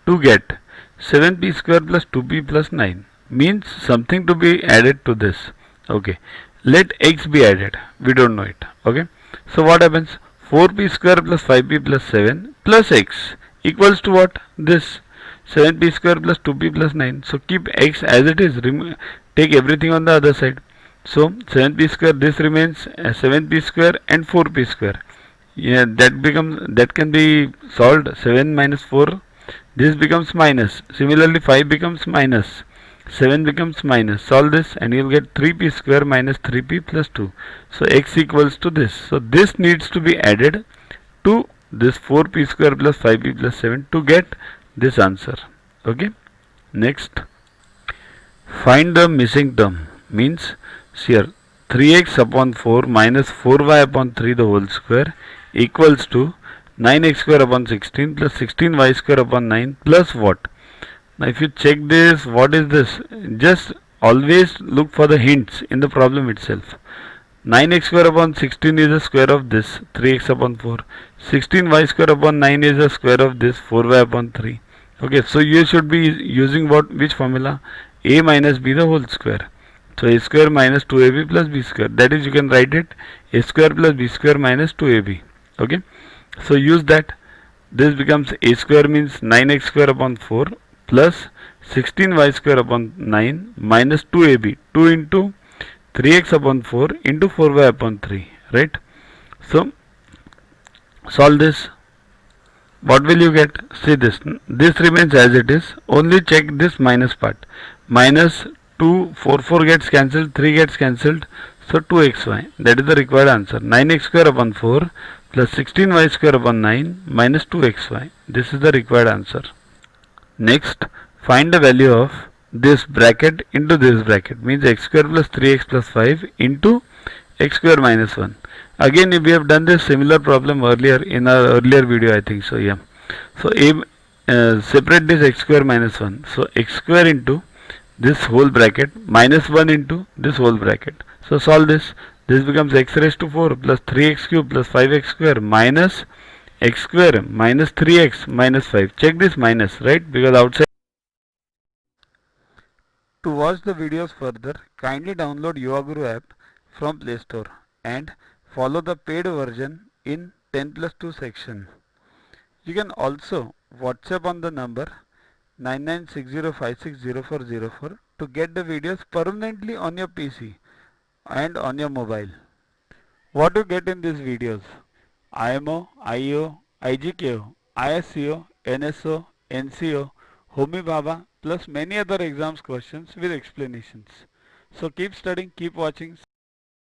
to get 7p square plus 2p plus 9 means something to be added to this. Okay, let x be added, we don't know it. Okay, so what happens? 4p square plus 5p plus 7 plus x equals to what? This 7p square plus 2p plus 9. So keep x as it is, take everything on the other side. So 7p square, this remains 7p square and 4p square. Yeah, that can be solved. 7 minus 4, this becomes minus. Similarly 5 becomes minus, 7 becomes minus. Solve this and you'll get 3p square minus 3p plus 2. So x equals to this. So this needs to be added to this 4p square plus 5p plus 7 to get this answer. Okay, next, find the missing term. Means here 3x upon 4 minus 4y upon 3 the whole square equals to 9x square upon 16 plus 16y square upon 9 plus what? Now if you check this, what is this? Just always look for the hints in the problem itself. 9x square upon 16 is the square of this 3x upon 4. 16y square upon 9 is the square of this 4y upon 3. Okay, so you should be using what? Which formula? A minus b the whole square. So a square minus 2ab plus b square. That is, you can write it a square plus b square minus 2ab. Okay, so use that. This becomes a square means 9x square upon 4 plus 16y square upon 9 minus 2ab. 2 into 3x upon 4 into 4y upon 3. Right? So solve this. What will you get? See this. This remains as it is. Only check this minus part. Minus 2, 4 gets cancelled, 3 gets cancelled. So 2xy. That is the required answer. 9x square upon 4 plus 16y square upon 9 minus 2xy. This is the required answer. Next, find the value of this bracket into this bracket. Means x square plus 3x plus 5 into x square minus 1. Again, we have done this similar problem earlier in our earlier video, I think so. Yeah. So separate this x square minus 1. So x square into this whole bracket minus 1 into this whole bracket. So solve this. This becomes x raised to 4 plus 3x cube plus 5x square minus x square minus 3x minus 5. Check this minus, right? Because outside. To watch the videos further, kindly download YuvaGuru app from Play Store and follow the paid version in 10+2 section. You can also WhatsApp on the number 9960560404 to get the videos permanently on your PC and on your mobile. What you get in these videos? IMO, IO, IGKO, ISCO, NSO, NCO, Homi Bhabha plus many other exams questions with explanations. So keep studying, keep watching.